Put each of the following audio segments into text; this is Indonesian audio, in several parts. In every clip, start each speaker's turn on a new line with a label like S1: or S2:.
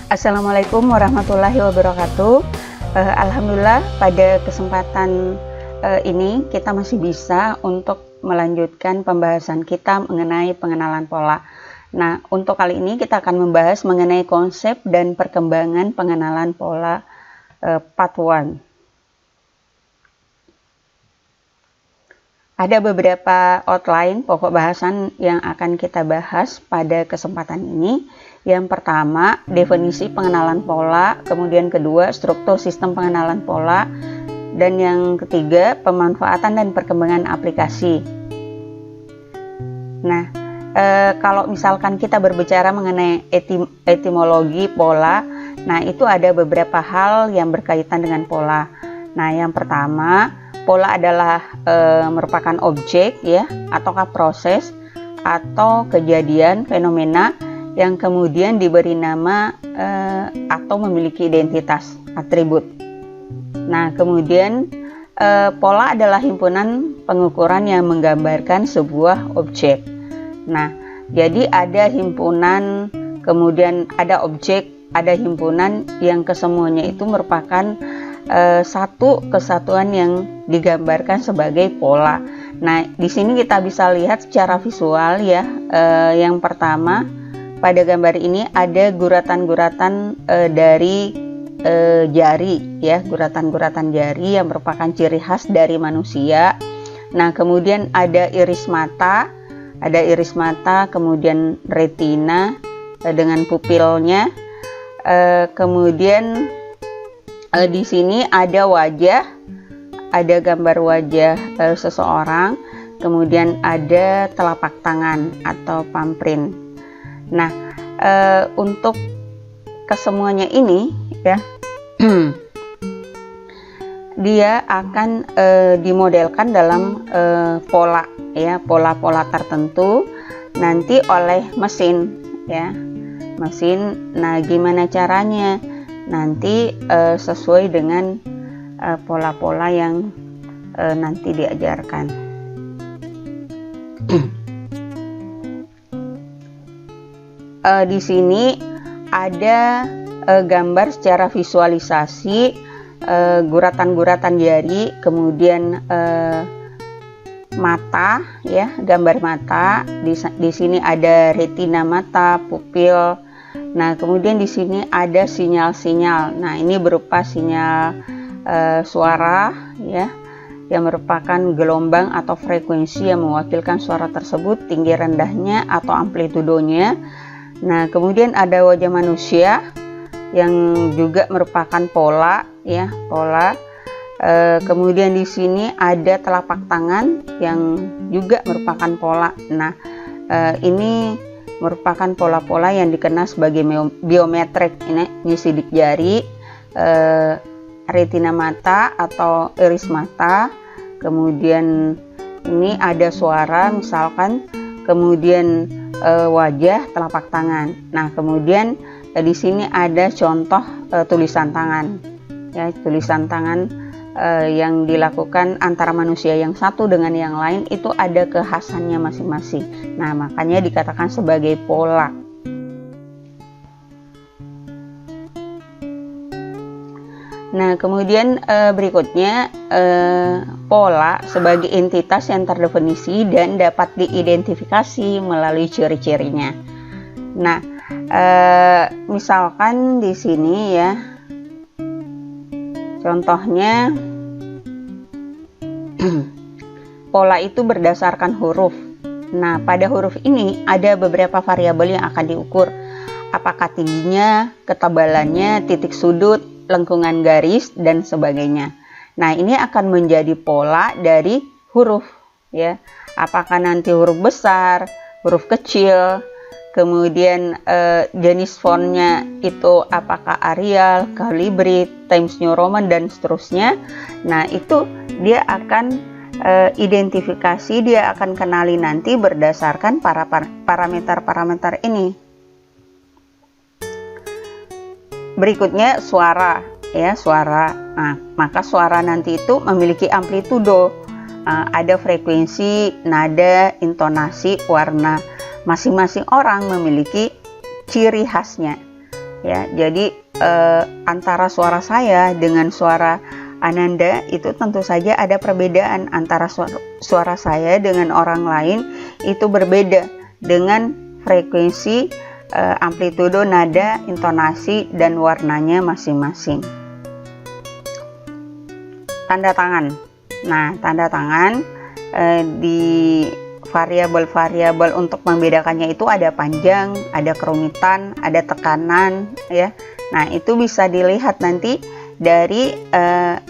S1: Assalamualaikum warahmatullahi wabarakatuh. Alhamdulillah pada kesempatan ini kita masih bisa untuk melanjutkan pembahasan kita mengenai pengenalan pola. Nah, untuk kali ini kita akan membahas mengenai konsep dan perkembangan pengenalan pola part 1. Ada beberapa outline pokok bahasan yang akan kita bahas pada kesempatan ini. Yang pertama, definisi pengenalan pola, kemudian kedua, struktur sistem pengenalan pola, dan yang ketiga, pemanfaatan dan perkembangan aplikasi. Nah, kalau misalkan kita berbicara mengenai etimologi pola, nah itu ada beberapa hal yang berkaitan dengan pola. Nah, yang pertama, pola adalah merupakan objek ya, ataukah proses atau kejadian fenomena yang kemudian diberi nama atau memiliki identitas atribut. Nah, kemudian pola adalah himpunan pengukuran yang menggambarkan sebuah objek. Nah, jadi ada himpunan, kemudian ada objek, ada himpunan yang kesemuanya itu merupakan satu kesatuan yang digambarkan sebagai pola. Nah, di sini kita bisa lihat secara visual ya. Yang pertama, pada gambar ini ada guratan-guratan dari jari ya, guratan-guratan jari yang merupakan ciri khas dari manusia. Nah, kemudian ada iris mata, kemudian retina dengan pupilnya. Kemudian di sini ada wajah, ada gambar wajah seseorang, kemudian ada telapak tangan atau palm print. Nah, untuk kesemuanya ini ya, dia akan dimodelkan dalam pola ya, pola-pola tertentu nanti oleh mesin ya, mesin. Nah, gimana caranya? Nanti sesuai dengan pola-pola yang nanti diajarkan. Di sini ada gambar secara visualisasi guratan-guratan jari, kemudian mata ya, gambar mata. Di sini ada retina mata, pupil. Nah, kemudian di sini ada sinyal-sinyal. Nah, ini berupa sinyal suara ya, yang merupakan gelombang atau frekuensi yang mewakilkan suara tersebut, tinggi rendahnya atau amplitudonya. Nah, kemudian ada wajah manusia yang juga merupakan pola ya, pola. Kemudian di sini ada telapak tangan yang juga merupakan pola. Nah, ini merupakan pola-pola yang dikenal sebagai biometrik. Ini sidik jari, retina mata atau iris mata, kemudian ini ada suara misalkan, kemudian wajah, telapak tangan. Nah, kemudian di sini ada contoh tulisan tangan ya, tulisan tangan yang dilakukan antara manusia yang satu dengan yang lain itu ada kekhasannya masing-masing. Nah, makanya dikatakan sebagai pola. Nah, kemudian berikutnya pola sebagai entitas yang terdefinisi dan dapat diidentifikasi melalui ciri-cirinya. Nah, misalkan di sini ya, contohnya pola itu berdasarkan huruf. Nah, pada huruf ini ada beberapa variabel yang akan diukur. Apakah tingginya, ketebalannya, titik sudut, lengkungan garis, dan sebagainya. Nah, ini akan menjadi pola dari huruf ya. Apakah nanti huruf besar, huruf kecil, kemudian jenis fontnya itu apakah Arial, Calibri, Times New Roman, dan seterusnya. Nah, itu dia akan identifikasi, dia akan kenali nanti berdasarkan para parameter-parameter ini. Berikutnya suara ya, suara. Nah, maka suara nanti itu memiliki amplitudo, ada frekuensi, nada, intonasi, warna. Masing-masing orang memiliki ciri khasnya ya. Jadi antara suara saya dengan suara Ananda itu tentu saja ada perbedaan. Antara suara saya dengan orang lain itu berbeda dengan frekuensi, amplitudo, nada, intonasi, dan warnanya masing-masing. Tanda tangan. Nah, tanda tangan di variabel-variabel untuk membedakannya itu ada panjang, ada kerumitan, ada tekanan, ya. Nah, itu bisa dilihat nanti dari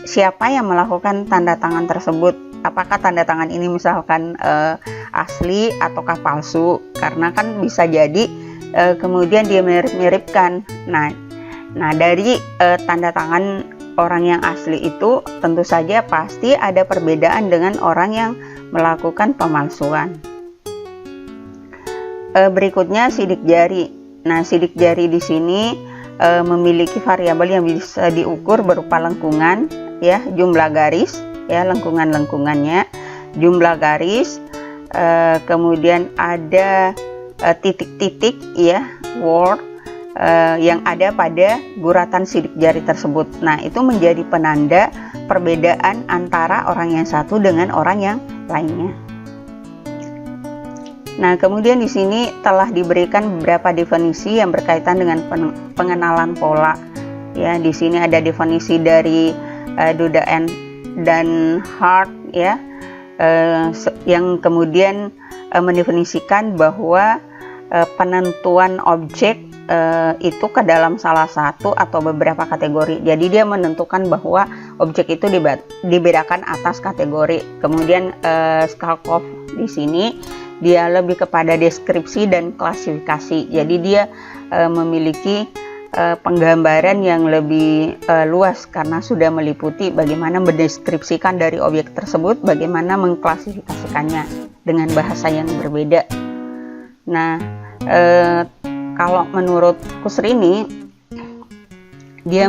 S1: siapa yang melakukan tanda tangan tersebut. Apakah tanda tangan ini misalkan asli ataukah palsu? Karena kan bisa jadi kemudian dia mirip-miripkan. Nah, dari tanda tangan orang yang asli itu tentu saja pasti ada perbedaan dengan orang yang melakukan pemalsuan. Berikutnya sidik jari. Nah, sidik jari di sini memiliki variabel yang bisa diukur berupa lengkungan, ya, jumlah garis, ya, lengkungannya, jumlah garis, kemudian ada titik-titik, ya, word, yang ada pada guratan sidik jari tersebut. Nah, itu menjadi penanda perbedaan antara orang yang satu dengan orang yang lainnya. Nah, kemudian di sini telah diberikan beberapa definisi yang berkaitan dengan pengenalan pola. Ya, di sini ada definisi dari Duda dan Hart, ya, yang kemudian mendefinisikan bahwa penentuan objek itu ke dalam salah satu atau beberapa kategori. Jadi dia menentukan bahwa objek itu dibedakan atas kategori. Kemudian Skalkov di sini dia lebih kepada deskripsi dan klasifikasi. Jadi dia memiliki penggambaran yang lebih luas karena sudah meliputi bagaimana mendeskripsikan dari objek tersebut, bagaimana mengklasifikasikannya dengan bahasa yang berbeda. Nah, kalau menurut Kusrini, dia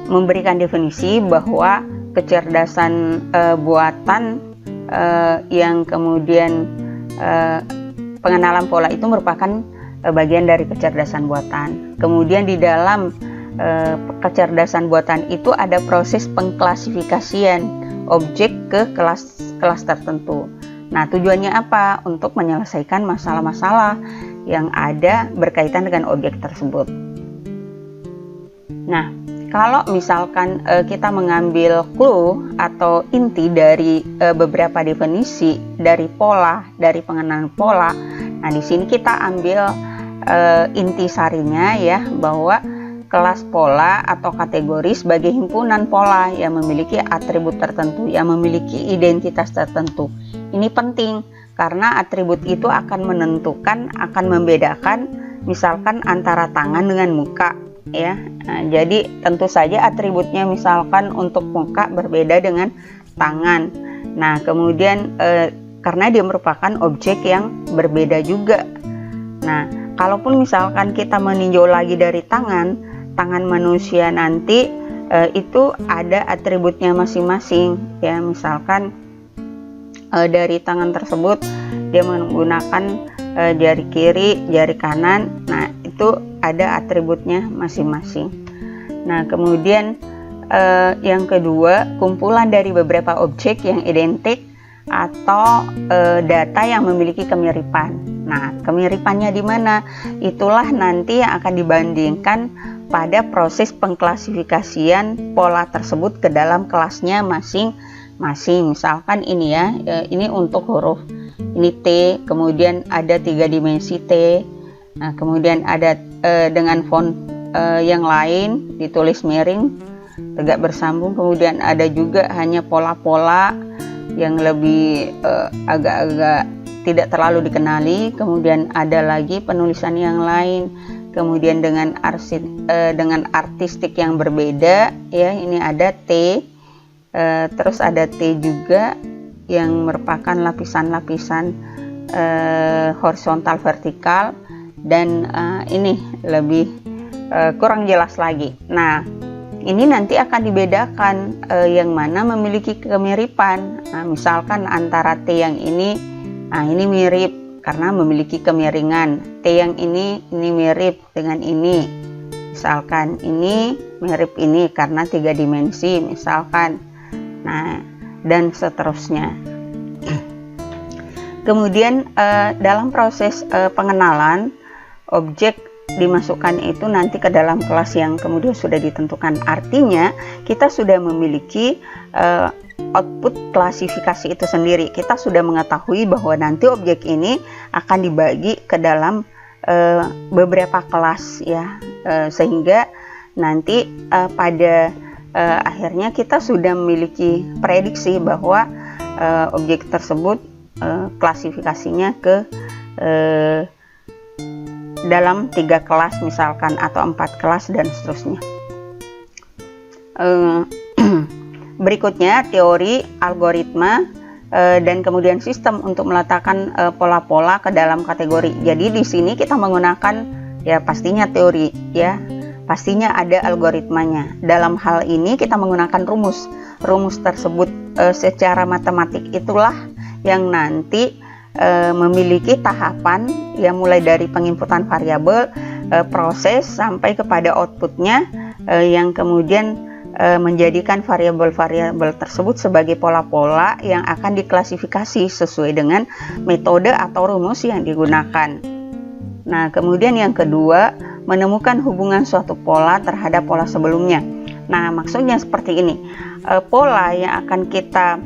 S1: memberikan definisi bahwa kecerdasan buatan yang kemudian pengenalan pola itu merupakan bagian dari kecerdasan buatan. Kemudian di dalam kecerdasan buatan itu ada proses pengklasifikasian objek ke kelas tertentu. Nah, tujuannya apa? Untuk menyelesaikan masalah-masalah yang ada berkaitan dengan objek tersebut. Nah, kalau misalkan kita mengambil clue atau inti dari beberapa definisi dari pola, dari pengenalan pola, nah di sini kita ambil inti sarinya, ya, bahwa kelas pola atau kategori sebagai himpunan pola yang memiliki atribut tertentu, yang memiliki identitas tertentu. Ini penting karena atribut itu akan menentukan, akan membedakan misalkan antara tangan dengan muka, ya. Nah, jadi tentu saja atributnya misalkan untuk muka berbeda dengan tangan. Nah, kemudian karena dia merupakan objek yang berbeda juga. Nah, kalaupun misalkan kita meninjau lagi dari tangan manusia nanti itu ada atributnya masing-masing, ya. Misalkan dari tangan tersebut dia menggunakan jari kiri, jari kanan. Nah, itu ada atributnya masing-masing. Nah, kemudian yang kedua, kumpulan dari beberapa objek yang identik atau data yang memiliki kemiripan. Nah, kemiripannya di mana? Itulah nanti yang akan dibandingkan pada proses pengklasifikasian pola tersebut ke dalam kelasnya masing-masing. Misalkan ini, ya, ini untuk huruf ini T, kemudian ada 3 dimensi T. Nah, kemudian ada dengan font yang lain ditulis miring, tegak bersambung. Kemudian ada juga hanya pola-pola yang lebih agak-agak tidak terlalu dikenali. Kemudian ada lagi penulisan yang lain. Kemudian dengan artistik yang berbeda, ya, ini ada T. Terus ada T juga yang merupakan lapisan-lapisan horizontal vertikal, dan ini lebih kurang jelas lagi. Nah, ini nanti akan dibedakan yang mana memiliki kemiripan. Nah, misalkan antara T yang ini, nah ini mirip karena memiliki kemiringan. T yang ini mirip dengan ini. misalkan ini mirip ini karena 3 dimensi misalkan. Nah, dan seterusnya. Kemudian dalam proses pengenalan, objek dimasukkan itu nanti ke dalam kelas yang kemudian sudah ditentukan. Artinya kita sudah memiliki output klasifikasi itu sendiri. Kita sudah mengetahui bahwa nanti objek ini akan dibagi ke dalam beberapa kelas ya, sehingga nanti pada akhirnya kita sudah memiliki prediksi bahwa objek tersebut klasifikasinya ke dalam 3 kelas misalkan, atau 4 kelas dan seterusnya. Berikutnya teori, algoritma, dan kemudian sistem untuk meletakkan pola-pola ke dalam kategori. Jadi di sini kita menggunakan ya pastinya teori ya, pastinya ada algoritmanya. Dalam hal ini kita menggunakan rumus. Rumus tersebut secara matematik itulah yang nanti memiliki tahapan ya, mulai dari penginputan variabel, proses sampai kepada outputnya, yang kemudian menjadikan variabel-variabel tersebut sebagai pola-pola yang akan diklasifikasi sesuai dengan metode atau rumus yang digunakan. Nah, kemudian yang kedua, menemukan hubungan suatu pola terhadap pola sebelumnya. Nah, maksudnya seperti ini, pola yang akan kita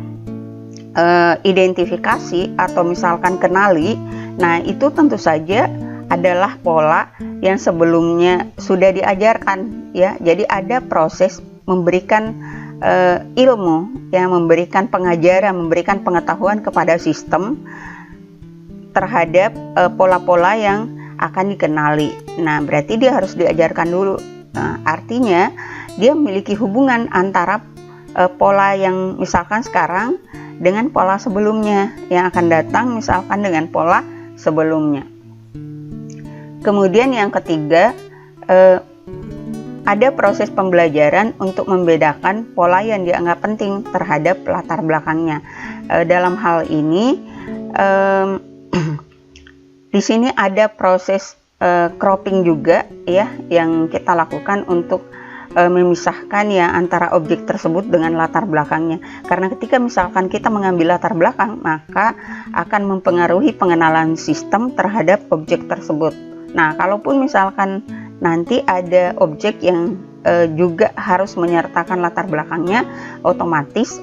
S1: identifikasi atau misalkan kenali, nah itu tentu saja adalah pola yang sebelumnya sudah diajarkan ya. Jadi ada proses memberikan ilmu, yang memberikan pengajaran, memberikan pengetahuan kepada sistem terhadap pola-pola yang akan dikenali. Nah, berarti dia harus diajarkan dulu. Nah, artinya dia memiliki hubungan antara pola yang misalkan sekarang dengan pola sebelumnya, yang akan datang misalkan dengan pola sebelumnya. Kemudian yang ketiga, ada proses pembelajaran untuk membedakan pola yang dianggap penting terhadap latar belakangnya. Dalam hal ini, di sini ada proses cropping juga ya, yang kita lakukan untuk memisahkan ya antara objek tersebut dengan latar belakangnya. Karena ketika misalkan kita mengambil latar belakang, maka akan mempengaruhi pengenalan sistem terhadap objek tersebut. Nah, kalaupun misalkan nanti ada objek yang juga harus menyertakan latar belakangnya, otomatis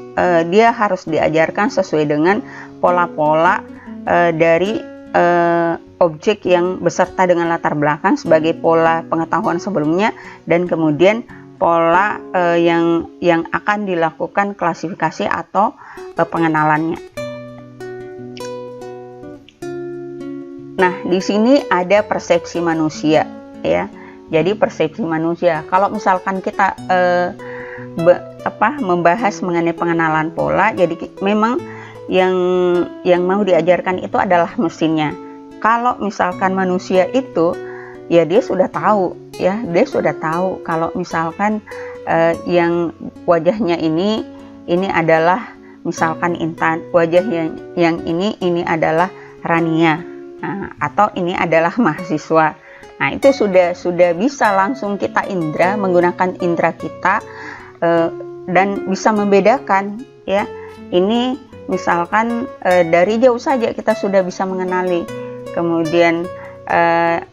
S1: dia harus diajarkan sesuai dengan pola-pola dari objek yang beserta dengan latar belakang sebagai pola pengetahuan sebelumnya, dan kemudian pola yang akan dilakukan klasifikasi atau pengenalannya. Nah, di sini ada persepsi manusia ya. Jadi persepsi manusia, kalau misalkan kita membahas mengenai pengenalan pola, jadi memang yang mau diajarkan itu adalah mesinnya. Kalau misalkan manusia itu ya dia sudah tahu ya, dia sudah tahu kalau misalkan yang wajahnya ini adalah misalkan Intan, wajah yang ini adalah Rania, atau ini adalah mahasiswa. Nah, itu sudah bisa langsung kita indra, menggunakan indra kita, dan bisa membedakan ya. Ini misalkan dari jauh saja kita sudah bisa mengenali. Kemudian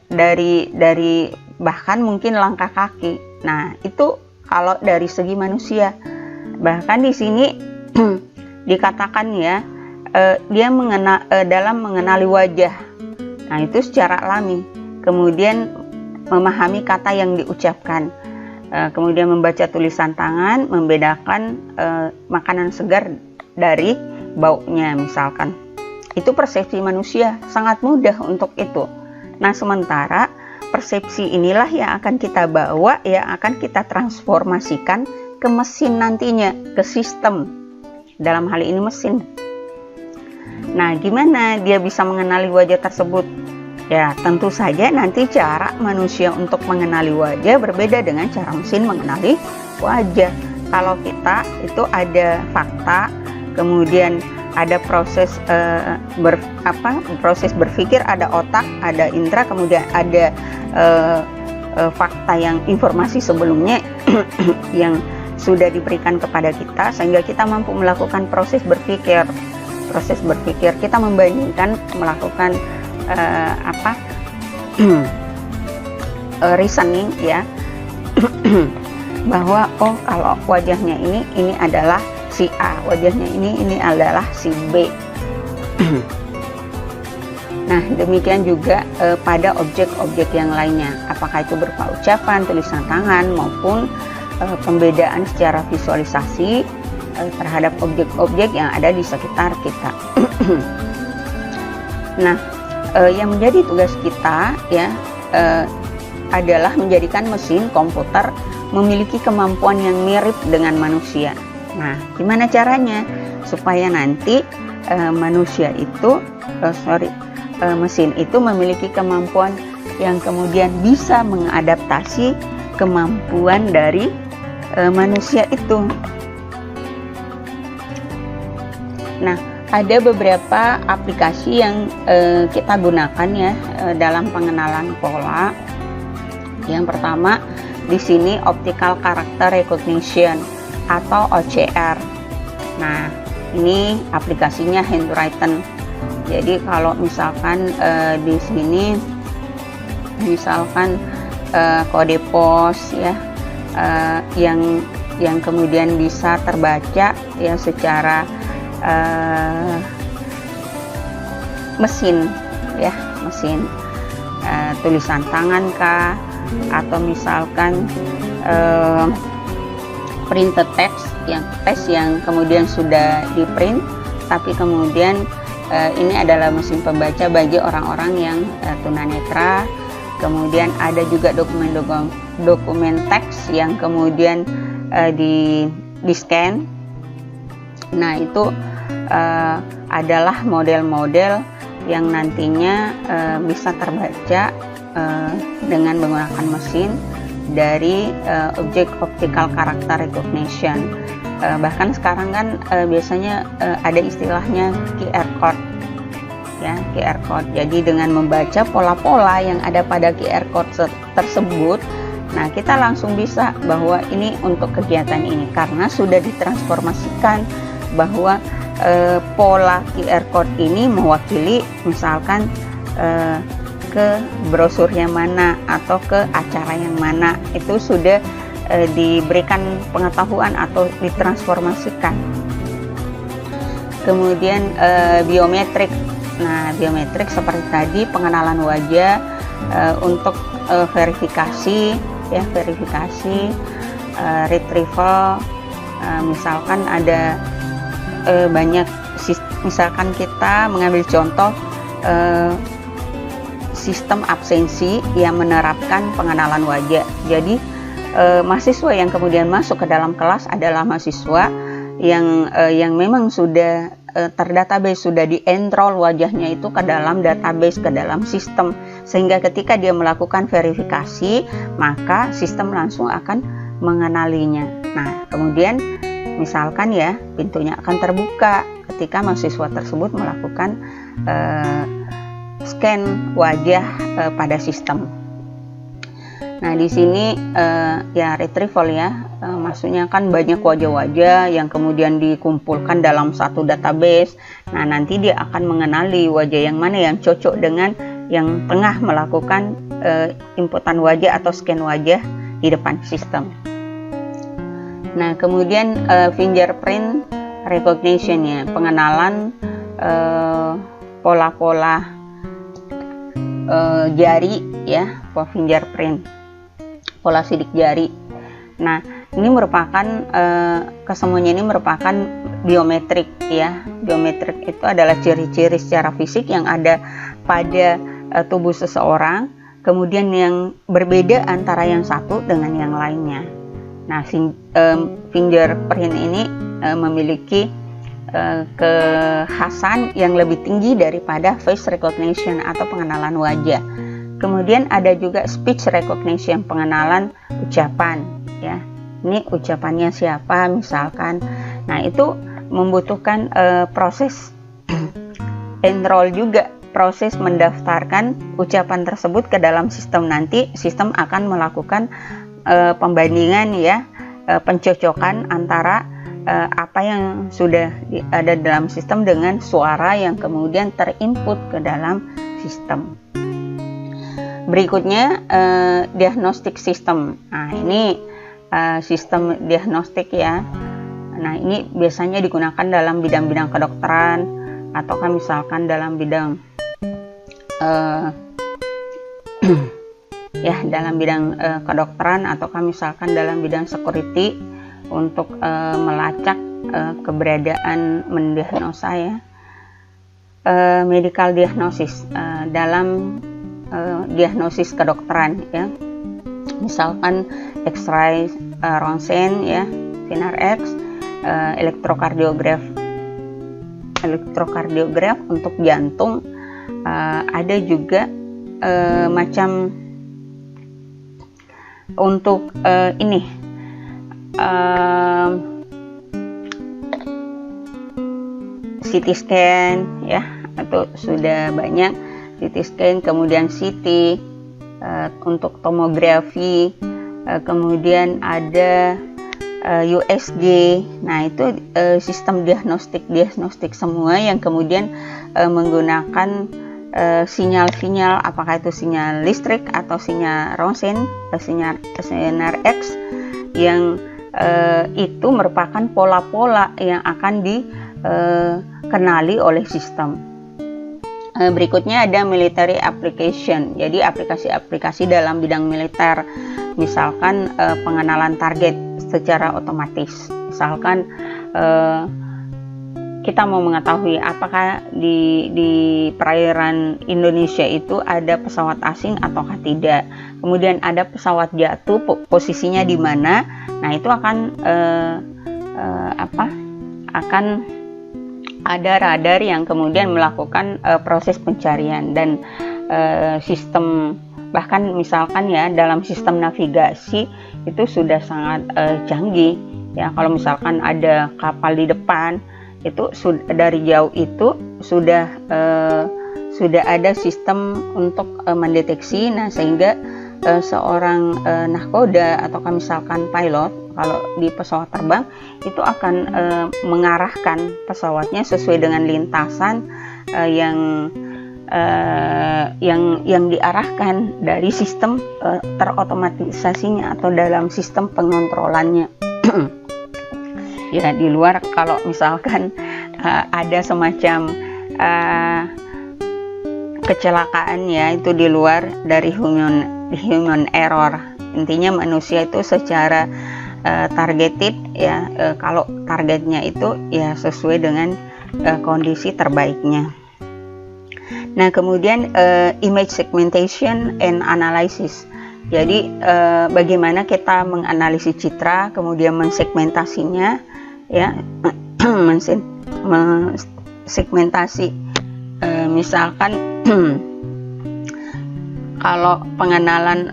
S1: dari bahkan mungkin langkah kaki. Nah, itu kalau dari segi manusia. Bahkan di sini dikatakan ya, dia dalam mengenali wajah. Nah, itu secara alami. Kemudian memahami kata yang diucapkan. Kemudian membaca tulisan tangan, membedakan makanan segar dari baunya misalkan. Itu persepsi manusia, sangat mudah untuk itu. Nah, sementara persepsi inilah yang akan kita bawa, yang akan kita transformasikan ke mesin nantinya, ke sistem. Dalam hal ini mesin. Nah, gimana dia bisa mengenali wajah tersebut? Ya, tentu saja nanti cara manusia untuk mengenali wajah berbeda dengan cara mesin mengenali wajah. Kalau kita itu ada fakta, kemudian ada proses proses berpikir, ada otak, ada indera, kemudian ada fakta yang informasi sebelumnya yang sudah diberikan kepada kita, sehingga kita mampu melakukan proses berpikir kita membandingkan, melakukan reasoning ya, bahwa oh kalau wajahnya ini adalah si A, wajahnya ini adalah si B. Nah, demikian juga pada objek-objek yang lainnya, apakah itu berupa ucapan, tulisan tangan, maupun pembedaan secara visualisasi terhadap objek-objek yang ada di sekitar kita. Nah, yang menjadi tugas kita ya adalah menjadikan mesin komputer memiliki kemampuan yang mirip dengan manusia. Nah, gimana caranya supaya nanti mesin itu memiliki kemampuan yang kemudian bisa mengadaptasi kemampuan dari manusia itu. Nah, ada beberapa aplikasi yang kita gunakan ya dalam pengenalan pola. Yang pertama di sini Optical Character Recognition atau OCR. Nah, ini aplikasinya handwritten. Jadi kalau misalkan di sini misalkan kode pos ya yang kemudian bisa terbaca ya secara mesin tulisan tangan kah, atau misalkan printed text yang kemudian sudah di print tapi kemudian ini adalah mesin pembaca bagi orang-orang yang tunanetra. Kemudian ada juga dokumen teks yang kemudian di scan. Nah, itu adalah model-model yang nantinya bisa terbaca dengan menggunakan mesin dari objek optical character recognition. Bahkan sekarang kan biasanya ada istilahnya QR code ya, QR code. Jadi dengan membaca pola-pola yang ada pada QR code tersebut, nah kita langsung bisa bahwa ini untuk kegiatan ini karena sudah ditransformasikan bahwa pola QR code ini mewakili misalkan ke brosur yang mana atau ke acara yang mana, itu sudah diberikan pengetahuan atau ditransformasikan. Kemudian biometrik. Nah, biometrik seperti tadi pengenalan wajah untuk verifikasi ya, retrieval. Misalkan ada banyak, misalkan kita mengambil contoh sistem absensi yang menerapkan pengenalan wajah. Jadi mahasiswa yang kemudian masuk ke dalam kelas adalah mahasiswa yang memang sudah terdatabase, sudah di-enroll wajahnya itu ke dalam database, ke dalam sistem, sehingga ketika dia melakukan verifikasi maka sistem langsung akan mengenalinya. Nah, kemudian misalkan ya pintunya akan terbuka ketika mahasiswa tersebut melakukan scan wajah pada sistem. Nah, di sini ya retrieval ya, maksudnya kan banyak wajah-wajah yang kemudian dikumpulkan dalam satu database. Nah, nanti dia akan mengenali wajah yang mana yang cocok dengan yang tengah melakukan inputan wajah atau scan wajah di depan sistem. Nah, kemudian fingerprint recognition ya, pengenalan pola-pola jari ya, fingerprint, pola sidik jari. Nah, ini merupakan kesemuanya ini merupakan biometrik ya. Biometrik itu adalah ciri-ciri secara fisik yang ada pada tubuh seseorang, kemudian yang berbeda antara yang satu dengan yang lainnya. Nah, fingerprint ini memiliki kekhasan yang lebih tinggi daripada face recognition atau pengenalan wajah. Kemudian ada juga speech recognition, pengenalan ucapan ya. Ini ucapannya siapa misalkan. Nah, itu membutuhkan proses enroll juga, proses mendaftarkan ucapan tersebut ke dalam sistem, nanti sistem akan melakukan pembandingan ya, pencocokan antara apa yang sudah ada dalam sistem dengan suara yang kemudian terinput ke dalam sistem. Berikutnya diagnostik sistem. Nah, ini sistem diagnostik ya. Nah, ini biasanya digunakan dalam bidang-bidang kedokteran, ataukah misalkan dalam bidang ya, dalam bidang kedokteran, ataukah misalkan dalam bidang security untuk melacak keberadaan, mendiagnosa ya. Medical diagnosis dalam diagnosis kedokteran ya, misalkan X-ray, ronsen ya, sinar X, elektrokardiograf untuk jantung, ada juga macam untuk ini CT scan ya, atau sudah banyak CT scan, kemudian CT untuk tomografi, kemudian ada USG. Nah, itu sistem diagnostik semua yang kemudian menggunakan sinyal-sinyal, apakah itu sinyal listrik atau sinyal ronsen, sinar X, yang itu merupakan pola-pola yang akan dikenali oleh sistem. Berikutnya ada military application, jadi aplikasi-aplikasi dalam bidang militer, misalkan pengenalan target secara otomatis. Misalkan kita mau mengetahui apakah di perairan Indonesia itu ada pesawat asing ataukah tidak, kemudian ada pesawat jatuh, posisinya di mana. Nah, itu akan akan ada radar yang kemudian melakukan proses pencarian, dan sistem, bahkan misalkan ya dalam sistem navigasi itu sudah sangat canggih ya. Kalau misalkan ada kapal di depan, itu dari jauh itu sudah ada sistem untuk mendeteksi. Nah, sehingga seorang nahkoda ataukah misalkan pilot, kalau di pesawat terbang itu akan mengarahkan pesawatnya sesuai dengan lintasan yang diarahkan dari sistem terotomatisasinya atau dalam sistem pengontrolannya. Ya, di luar kalau misalkan ada semacam kecelakaan ya, itu di luar dari human error. Intinya manusia itu secara targeted ya, kalau targetnya itu ya sesuai dengan kondisi terbaiknya. Nah, kemudian image segmentation and analysis. Jadi bagaimana kita menganalisis citra, kemudian mensegmentasinya ya, mensegmentasi misalkan kalau pengenalan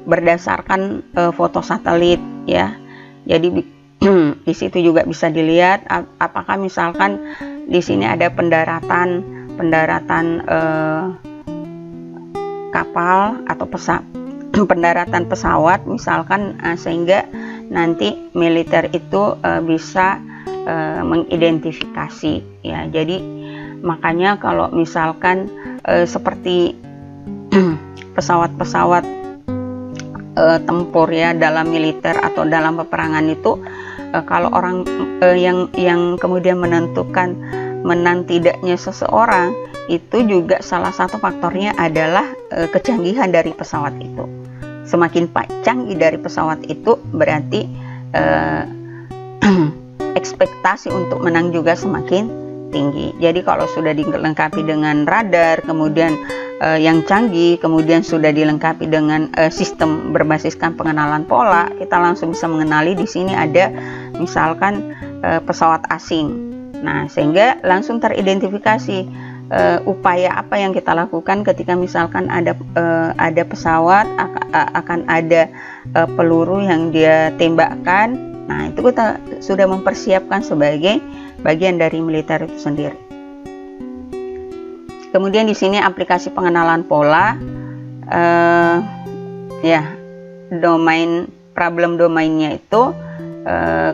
S1: berdasarkan foto satelit ya. Jadi di situ juga bisa dilihat apakah misalkan di sini ada pendaratan kapal atau pendaratan pesawat misalkan, sehingga nanti militer itu bisa mengidentifikasi ya. Jadi makanya kalau misalkan seperti pesawat-pesawat tempur ya dalam militer atau dalam peperangan itu, kalau orang yang kemudian menentukan menang tidaknya seseorang, itu juga salah satu faktornya adalah kecanggihan dari pesawat itu. Semakin canggih dari pesawat itu, berarti ekspektasi untuk menang juga semakin tinggi. Jadi kalau sudah dilengkapi dengan radar, kemudian yang canggih, kemudian sudah dilengkapi dengan sistem berbasiskan pengenalan pola, kita langsung bisa mengenali di sini ada misalkan pesawat asing. Nah, sehingga langsung teridentifikasi upaya apa yang kita lakukan ketika misalkan ada pesawat, akan ada peluru yang dia tembakkan. Nah, itu kita sudah mempersiapkan sebagai bagian dari militer itu sendiri. Kemudian di sini aplikasi pengenalan pola, ya, domain problem domainnya itu,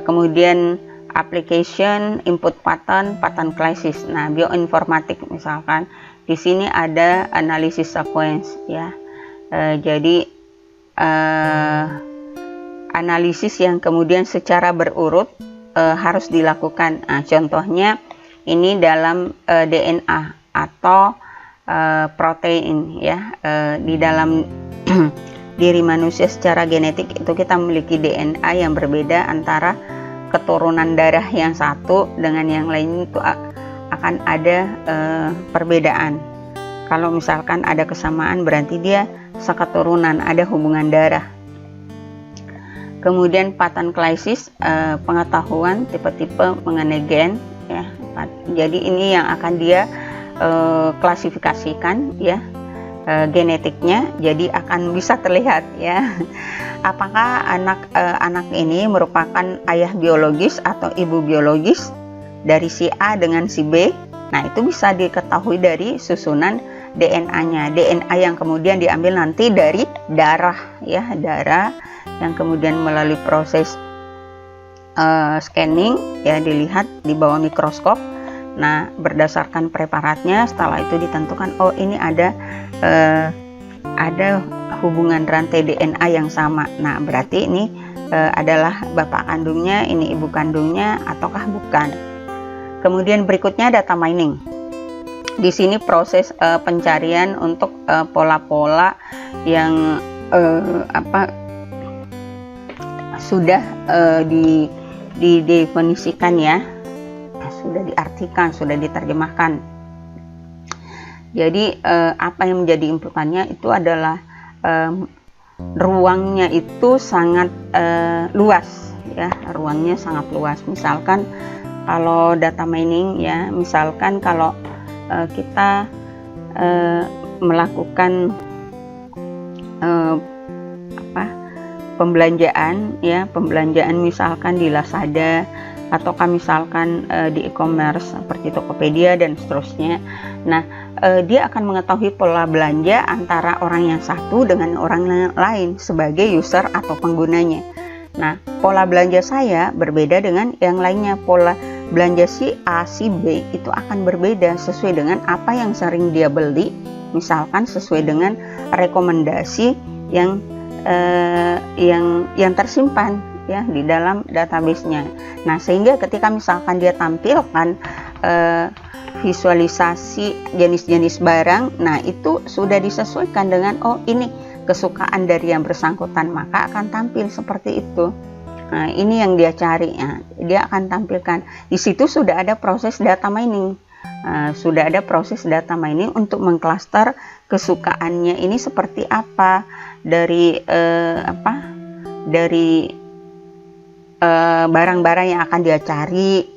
S1: kemudian application, input pattern, pattern crisis. Nah, bioinformatik misalkan di sini ada analisis sequence, ya. Jadi analisis yang kemudian secara berurut harus dilakukan. Nah, contohnya ini dalam DNA atau protein, ya. Di dalam diri manusia secara genetik itu kita memiliki DNA yang berbeda antara keturunan darah yang satu dengan yang lain, itu akan ada perbedaan. Kalau misalkan ada kesamaan berarti dia seketurunan, ada hubungan darah. Kemudian pattern crisis, pengetahuan tipe-tipe mengenai gen, ya. Jadi ini yang akan dia klasifikasikan, ya, genetiknya, jadi akan bisa terlihat, ya, apakah anak ini merupakan ayah biologis atau ibu biologis dari si A dengan si B. Nah, itu bisa diketahui dari susunan DNA-nya, DNA yang kemudian diambil nanti dari darah, ya, darah yang kemudian melalui proses scanning, ya, dilihat di bawah mikroskop. Nah, berdasarkan preparatnya, setelah itu ditentukan, oh ini ada hubungan rantai DNA yang sama. Nah, berarti ini adalah bapak kandungnya, ini ibu kandungnya, ataukah bukan. Kemudian berikutnya data mining. Di sini proses pencarian untuk pola-pola yang sudah didefinisikan, ya, sudah diartikan, sudah diterjemahkan. Jadi apa yang menjadi inputannya itu adalah ruangnya itu sangat luas, ya, ruangnya sangat luas. Misalkan kalau data mining, ya, misalkan kalau kita melakukan pembelanjaan, ya, pembelanjaan misalkan di Lazada ataukah misalkan di e-commerce seperti Tokopedia dan seterusnya. Nah, dia akan mengetahui pola belanja antara orang yang satu dengan orang lain sebagai user atau penggunanya. Nah, pola belanja saya berbeda dengan yang lainnya. Pola belanja si A, si B itu akan berbeda sesuai dengan apa yang sering dia beli, misalkan sesuai dengan rekomendasi yang tersimpan, ya, di dalam database-nya. Nah, sehingga ketika misalkan dia tampilkan visualisasi jenis-jenis barang, nah itu sudah disesuaikan dengan, oh ini kesukaan dari yang bersangkutan, maka akan tampil seperti itu. Nah, ini yang dia cari, ya. Dia akan tampilkan. Di situ sudah ada proses data mining. Sudah ada proses data mining untuk mengklaster kesukaannya ini seperti apa dari barang-barang yang akan dia cari,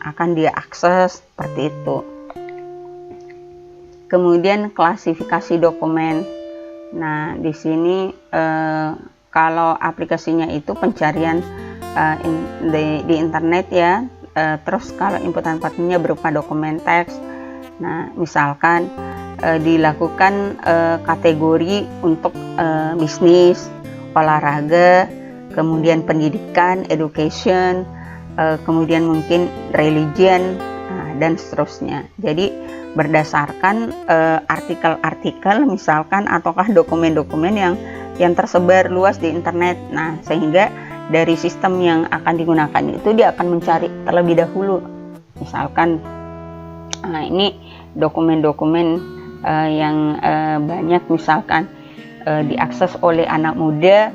S1: akan dia akses, seperti itu. Kemudian klasifikasi dokumen. Nah, di sini kalau aplikasinya itu pencarian di internet, ya. Terus kalau inputan patternnya berupa dokumen teks. Nah, misalkan dilakukan kategori untuk bisnis, olahraga, kemudian pendidikan, education, kemudian mungkin religion, dan seterusnya. Jadi berdasarkan artikel-artikel misalkan ataukah dokumen-dokumen yang tersebar luas di internet. Nah, sehingga dari sistem yang akan digunakan itu dia akan mencari terlebih dahulu. Misalkan ini dokumen-dokumen yang banyak misalkan diakses oleh anak muda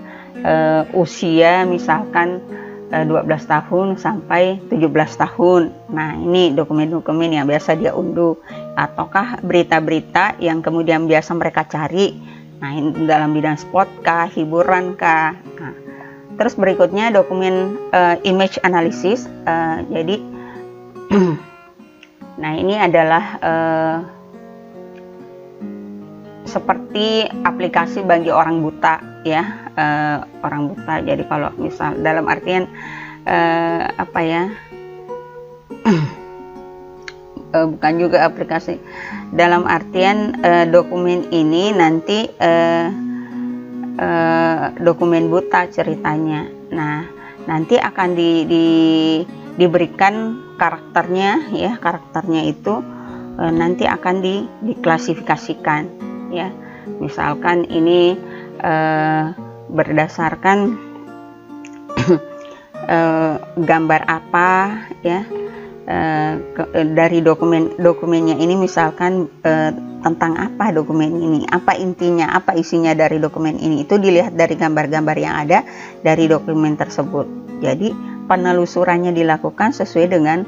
S1: usia misalkan 12 tahun sampai 17 tahun. Nah, ini dokumen-dokumen yang biasa dia unduh, ataukah berita-berita yang kemudian biasa mereka cari. Nah, ini dalam bidang sport kah, hiburan kah. Nah, terus berikutnya dokumen image analysis. Jadi nah, ini adalah seperti aplikasi bagi orang buta, ya, orang buta. Jadi kalau misal dalam artian bukan juga aplikasi, dalam artian dokumen ini nanti dokumen buta ceritanya. Nah, nanti akan diberikan karakternya ya, karakternya itu nanti akan diklasifikasikan ya. Misalkan ini berdasarkan gambar apa ya, dari dokumennya ini, misalkan tentang apa dokumen ini, apa intinya, apa isinya dari dokumen ini, itu dilihat dari gambar-gambar yang ada dari dokumen tersebut. Jadi penelusurannya dilakukan sesuai dengan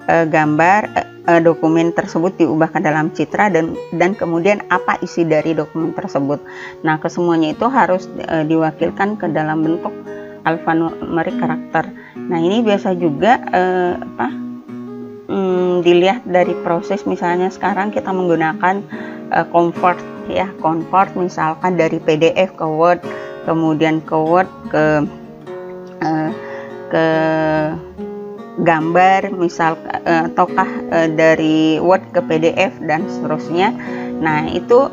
S1: gambar dokumen tersebut diubah ke dalam citra, dan kemudian apa isi dari dokumen tersebut. Nah, kesemuanya itu harus diwakilkan ke dalam bentuk alfanumerik karakter. Nah, ini biasa juga dilihat dari proses, misalnya sekarang kita menggunakan convert ya, convert misalkan dari PDF ke Word, kemudian ke Word ke gambar misal, ataukah dari Word ke PDF dan seterusnya. Nah, itu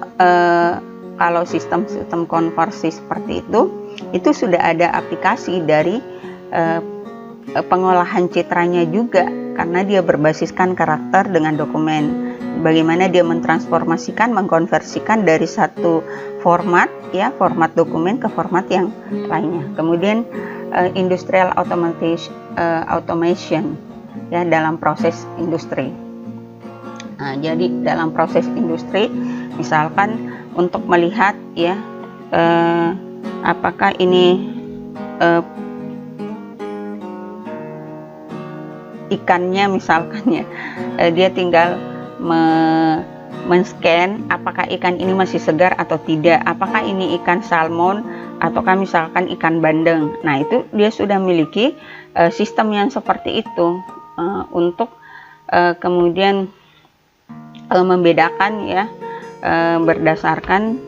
S1: kalau sistem konversi seperti itu sudah ada aplikasi dari pengolahan citranya juga, karena dia berbasiskan karakter dengan dokumen. Bagaimana dia mentransformasikan, mengkonversikan dari satu format ya, format dokumen ke format yang lainnya. Kemudian industrial automation ya, dalam proses industri. Nah, jadi dalam proses industri, misalkan untuk melihat ya, apakah ini ikannya misalkan ya, dia tinggal men-scan apakah ikan ini masih segar atau tidak, apakah ini ikan salmon ataukah misalkan ikan bandeng. Nah, itu dia sudah memiliki sistem yang seperti itu untuk kemudian membedakan ya, berdasarkan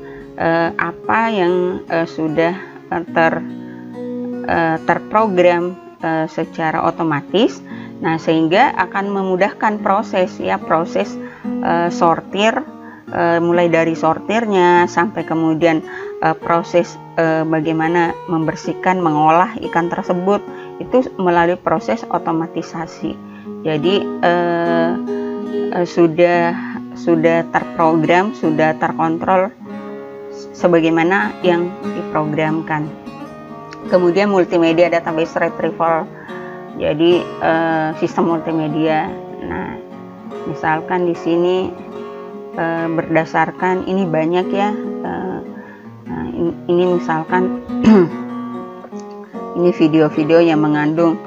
S1: apa yang sudah terprogram secara otomatis. Nah, sehingga akan memudahkan proses ya, proses sortir, mulai dari sortirnya sampai kemudian proses bagaimana membersihkan, mengolah ikan tersebut, itu melalui proses otomatisasi. Jadi sudah terprogram, sudah terkontrol sebagaimana yang diprogramkan. Kemudian multimedia database retrieval, jadi sistem multimedia. Nah, misalkan di sini berdasarkan ini banyak ya, nah, ini misalkan ini video-video yang mengandung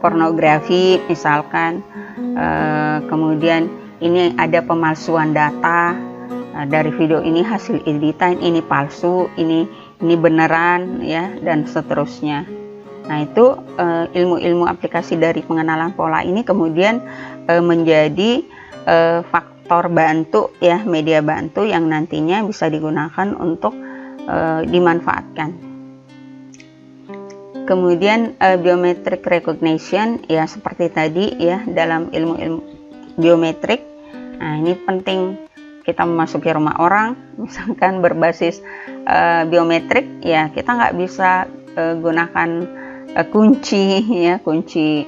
S1: pornografi misalkan, kemudian ini ada pemalsuan data. Dari video ini hasil editan, ini palsu, ini beneran ya, dan seterusnya. Nah, itu ilmu-ilmu aplikasi dari pengenalan pola ini kemudian menjadi faktor bantu ya, media bantu yang nantinya bisa digunakan untuk dimanfaatkan. Kemudian biometric recognition ya, seperti tadi ya, dalam ilmu biometrik. Nah, ini penting. Kita memasuki rumah orang misalkan berbasis biometrik ya, kita nggak bisa gunakan kunci ya, kunci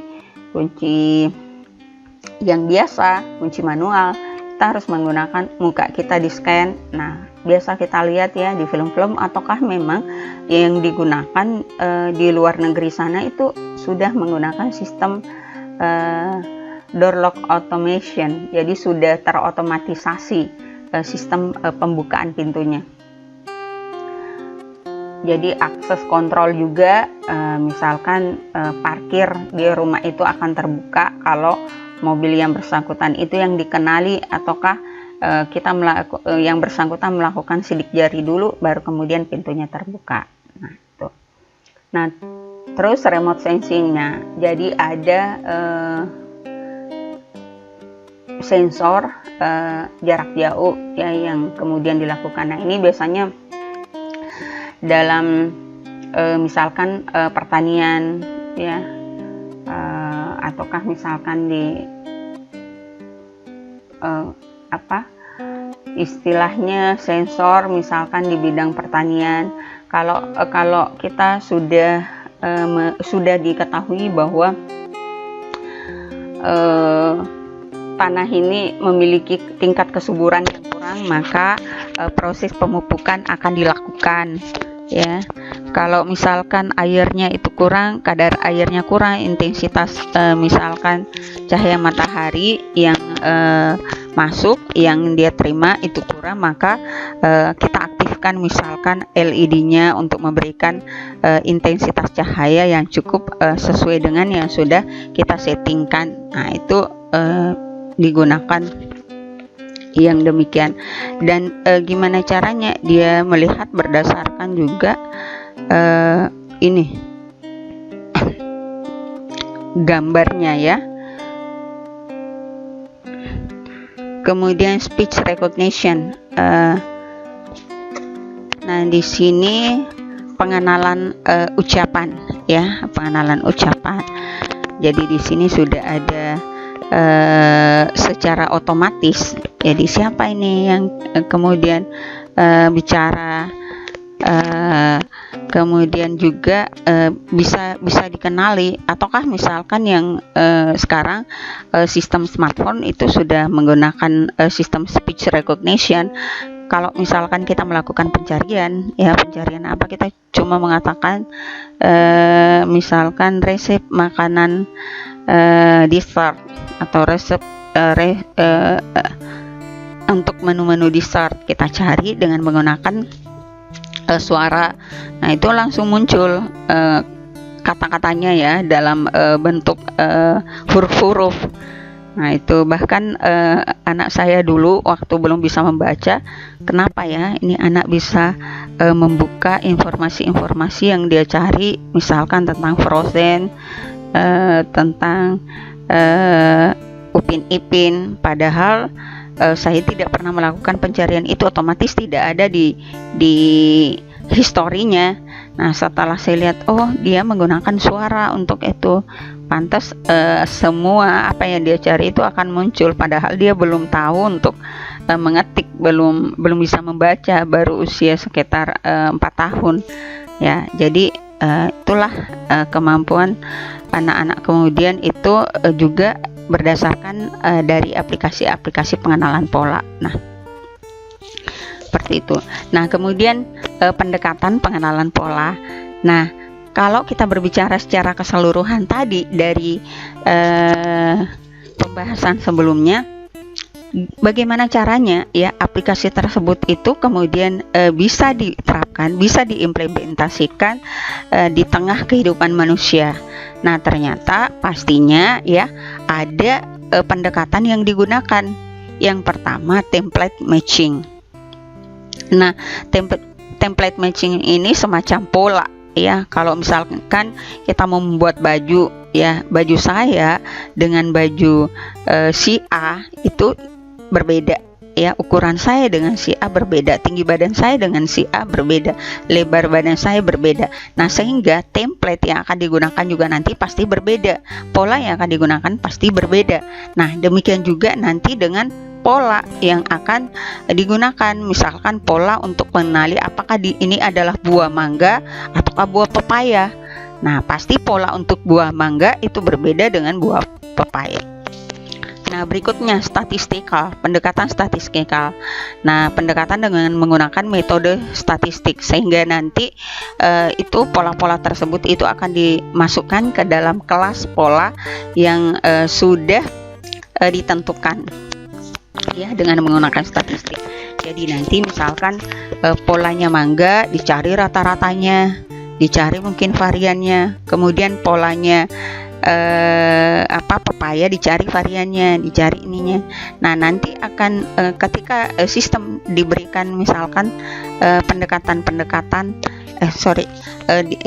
S1: yang biasa, kunci manual. Kita harus menggunakan muka kita di scan. Nah, biasa kita lihat ya di film-film, ataukah memang yang digunakan di luar negeri sana itu sudah menggunakan sistem door lock automation, jadi sudah terotomatisasi sistem pembukaan pintunya. Jadi akses kontrol juga, misalkan parkir di rumah itu akan terbuka kalau mobil yang bersangkutan itu yang dikenali, ataukah yang bersangkutan melakukan sidik jari dulu baru kemudian pintunya terbuka. Nah, itu. Nah, terus remote sensingnya, jadi ada sensor jarak jauh ya yang kemudian dilakukan. Nah, ini biasanya dalam misalkan pertanian ya, ataukah misalkan di istilahnya sensor, misalkan di bidang pertanian. Kalau kita sudah diketahui bahwa tanah ini memiliki tingkat kesuburan yang kurang, maka proses pemupukan akan dilakukan, ya. Kalau misalkan airnya itu kurang, kadar airnya kurang, intensitas misalkan cahaya matahari yang masuk, yang dia terima itu kurang, maka kita aktifkan misalkan LED-nya untuk memberikan intensitas cahaya yang cukup sesuai dengan yang sudah kita settingkan. Nah, itu digunakan yang demikian. Dan gimana caranya? Dia melihat berdasarkan juga ini gambarnya, ya. Kemudian speech recognition. Nah, di sini pengenalan ucapan, ya, pengenalan ucapan. Jadi di sini sudah ada secara otomatis. Jadi siapa ini yang kemudian bicara, kemudian juga bisa dikenali, ataukah misalkan yang sekarang sistem smartphone itu sudah menggunakan sistem speech recognition. Kalau misalkan kita melakukan pencarian, ya, pencarian apa, kita cuma mengatakan misalkan resep makanan dessert atau resep untuk menu-menu dessert, kita cari dengan menggunakan suara. Nah, itu langsung muncul kata-katanya, ya, dalam bentuk huruf-huruf. Nah, itu bahkan anak saya dulu waktu belum bisa membaca, kenapa ya ini anak bisa membuka informasi-informasi yang dia cari, misalkan tentang Frozen, tentang Upin Ipin, padahal saya tidak pernah melakukan pencarian itu, otomatis tidak ada di historinya. Nah, setelah saya lihat, oh, dia menggunakan suara untuk itu, pantas semua apa yang dia cari itu akan muncul, padahal dia belum tahu untuk mengetik, belum bisa membaca, baru usia sekitar 4 tahun, ya. Jadi itulah kemampuan anak-anak kemudian itu juga berdasarkan dari aplikasi-aplikasi pengenalan pola. Nah, seperti itu. Nah, kemudian pendekatan pengenalan pola. Nah, kalau kita berbicara secara keseluruhan tadi dari pembahasan sebelumnya, bagaimana caranya, ya, aplikasi tersebut itu kemudian bisa diterapkan, bisa diimplementasikan di tengah kehidupan manusia. Nah, ternyata pastinya, ya, ada pendekatan yang digunakan. Yang pertama, template matching. Nah, template matching ini semacam pola, ya. Kalau misalkan kita mau membuat baju, ya, baju saya dengan baju si A itu berbeda, ya, ukuran saya dengan si A berbeda, tinggi badan saya dengan si A berbeda, lebar badan saya berbeda. Nah, sehingga template yang akan digunakan juga nanti pasti berbeda, pola yang akan digunakan pasti berbeda. Nah, demikian juga nanti dengan pola yang akan digunakan, misalkan pola untuk mengenali apakah ini adalah buah mangga ataukah buah pepaya. Nah, pasti pola untuk buah mangga itu berbeda dengan buah pepaya. Nah, berikutnya statistikal, pendekatan statistikal. Nah, pendekatan dengan menggunakan metode statistik, sehingga nanti itu pola-pola tersebut itu akan dimasukkan ke dalam kelas pola yang sudah ditentukan, ya, dengan menggunakan statistik. Jadi nanti misalkan polanya mangga, dicari rata-ratanya, dicari mungkin variannya, kemudian polanya pepaya, dicari variannya, dicari ininya. Nah, nanti akan ketika sistem diberikan misalkan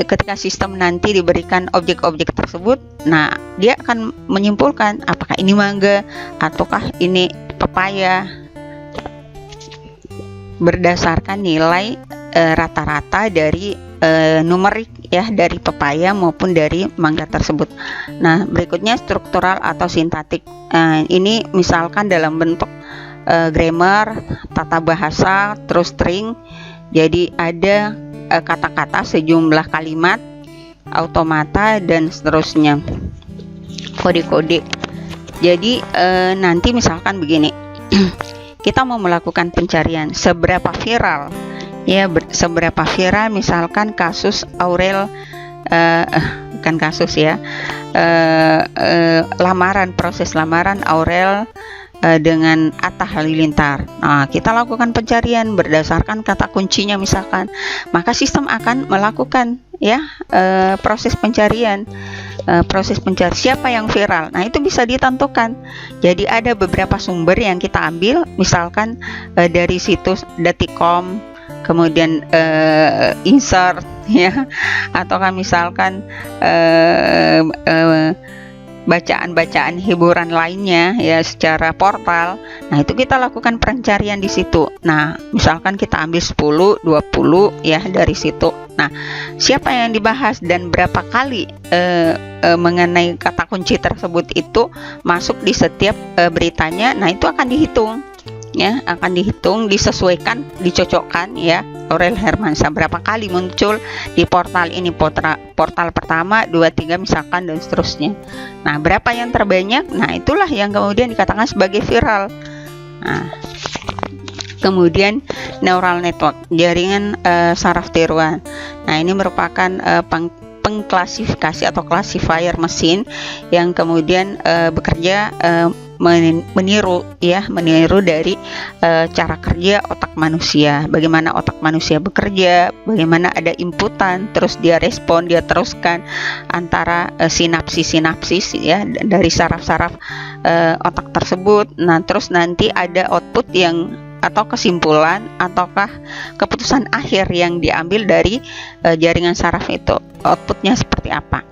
S1: ketika sistem nanti diberikan objek-objek tersebut, nah, dia akan menyimpulkan apakah ini mangga ataukah ini pepaya berdasarkan nilai rata-rata dari numerik ya dari pepaya maupun dari mangga tersebut. Nah, berikutnya struktural atau sintaktik. Ini misalkan dalam bentuk grammar, tata bahasa, terus string. Jadi ada kata-kata, sejumlah kalimat, automata, dan seterusnya, kode-kode. Jadi nanti misalkan begini, kita mau melakukan pencarian seberapa viral, ya seberapa viral misalkan kasus Aurel, bukan kasus ya, proses lamaran Aurel dengan Atta Halilintar. Nah, kita lakukan pencarian berdasarkan kata kuncinya misalkan, maka sistem akan melakukan ya proses pencarian. Siapa yang viral. Nah, itu bisa ditentukan. Jadi ada beberapa sumber yang kita ambil, misalkan dari situs Detik.com, kemudian insert ya, ataukah misalkan bacaan-bacaan hiburan lainnya ya secara portal. Nah, itu kita lakukan pencarian di situ. Nah, misalkan kita ambil 10, 20 ya dari situ. Nah, siapa yang dibahas dan berapa kali mengenai kata kunci tersebut itu masuk di setiap beritanya. Nah, itu akan dihitung ya, akan dihitung, disesuaikan, dicocokkan ya. Aurel Hermansyah berapa kali muncul di portal ini, portal pertama, 2, 3 misalkan, dan seterusnya. Nah, berapa yang terbanyak? Nah, itulah yang kemudian dikatakan sebagai viral. Nah, kemudian neural network, jaringan saraf tiruan. Nah, ini merupakan pengklasifikasi atau classifier mesin yang kemudian bekerja meniru dari cara kerja otak manusia, bagaimana otak manusia bekerja, bagaimana ada inputan, terus dia respon, dia teruskan antara sinapsis ya dari saraf-saraf otak tersebut. Nah, terus nanti ada output yang atau kesimpulan ataukah keputusan akhir yang diambil dari jaringan saraf itu, outputnya seperti apa.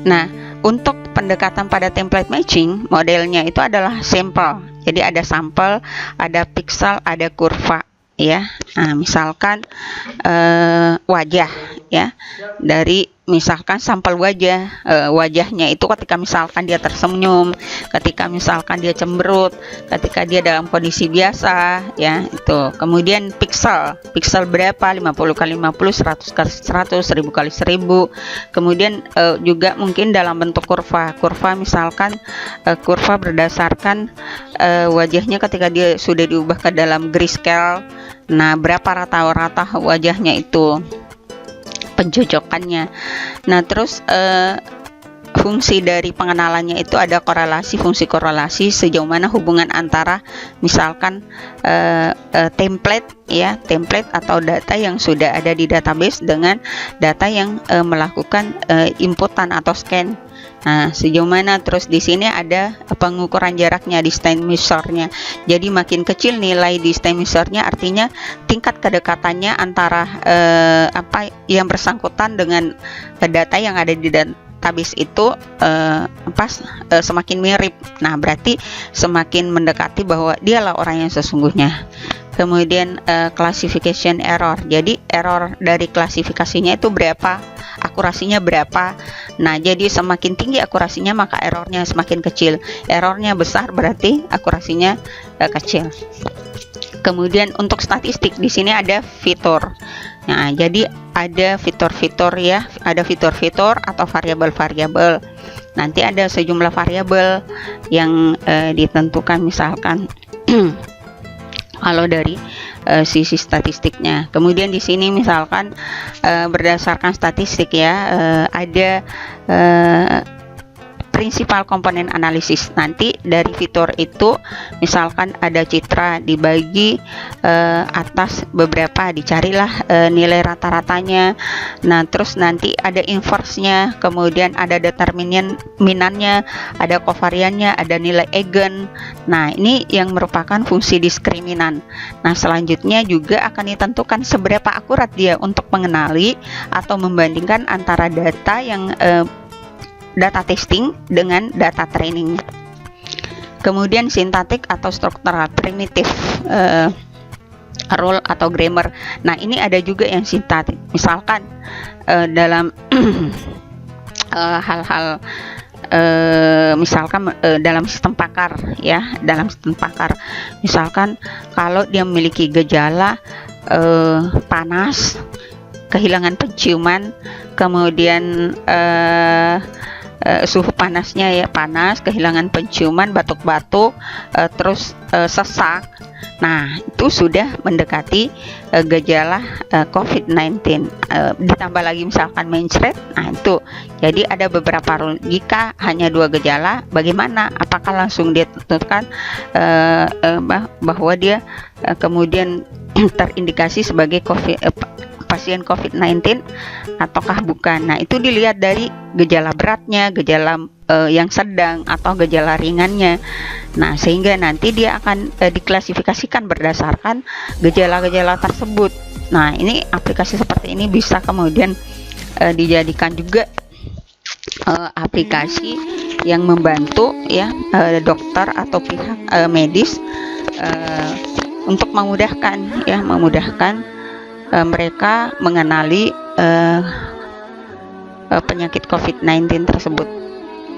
S1: Nah, untuk pendekatan pada template matching, modelnya itu adalah sampel. Jadi ada sampel, ada pixel, ada kurva ya. Nah, misalkan wajah ya, dari misalkan sampel wajahnya itu ketika misalkan dia tersenyum, ketika misalkan dia cemberut, ketika dia dalam kondisi biasa ya, itu. Kemudian pixel berapa, 50 kali 50, 100 kali 100, 1000 kali 1000. Kemudian juga mungkin dalam bentuk kurva misalkan kurva berdasarkan wajahnya ketika dia sudah diubah ke dalam grayscale. Nah, berapa rata-rata wajahnya itu, pencocokannya. Nah, terus fungsi dari pengenalannya itu ada fungsi korelasi, sejauh mana hubungan antara misalkan template atau data yang sudah ada di database dengan data yang melakukan inputan atau scan. Nah, sejauh mana. Terus di sini ada pengukuran jaraknya, distance measure-nya. Jadi makin kecil nilai distance measure-nya, artinya tingkat kedekatannya antara apa yang bersangkutan dengan data yang ada di database itu semakin mirip. Nah, berarti semakin mendekati bahwa dialah orang yang sesungguhnya. Kemudian classification error. Jadi error dari klasifikasinya itu berapa, akurasinya berapa. Nah, jadi semakin tinggi akurasinya maka errornya semakin kecil. Errornya besar berarti akurasinya kecil. Kemudian untuk statistik di sini ada fitur. Nah, jadi ada fitur-fitur ya, ada fitur-fitur atau variabel-variabel. Nanti ada sejumlah variabel yang ditentukan misalkan kalau dari sisi statistiknya. Kemudian di sini misalkan berdasarkan statistik ya, ada prinsipal komponen analisis. Nanti dari fitur itu misalkan ada citra dibagi atas beberapa, dicarilah nilai rata-ratanya. Nah, terus nanti ada inverse-nya, kemudian ada determinannya, ada kovariannya, ada nilai eigen. Nah, ini yang merupakan fungsi diskriminan. Nah, selanjutnya juga akan ditentukan seberapa akurat dia untuk mengenali atau membandingkan antara data yang data testing dengan data training. Kemudian sintaktik atau struktural primitif. role atau grammar. Nah, ini ada juga yang sintaktik. Misalkan dalam hal-hal misalkan dalam sistem pakar ya, dalam sistem pakar misalkan kalau dia memiliki gejala panas, kehilangan penciuman, kemudian suhu panasnya ya panas, kehilangan penciuman, batuk-batuk, terus sesak. Nah, itu sudah mendekati gejala COVID-19. Ditambah lagi misalkan mencret. Nah, itu. Jadi ada beberapa rule. Jika hanya 2 gejala, bagaimana? Apakah langsung dia tentukan bahwa dia kemudian terindikasi sebagai pasien COVID-19 ataukah bukan? Nah, itu dilihat dari gejala beratnya, gejala yang sedang atau gejala ringannya. Nah, sehingga nanti dia akan diklasifikasikan berdasarkan gejala-gejala tersebut. Nah, ini aplikasi seperti ini bisa kemudian dijadikan juga aplikasi yang membantu ya dokter atau pihak medis untuk memudahkan mereka mengenali penyakit COVID-19 tersebut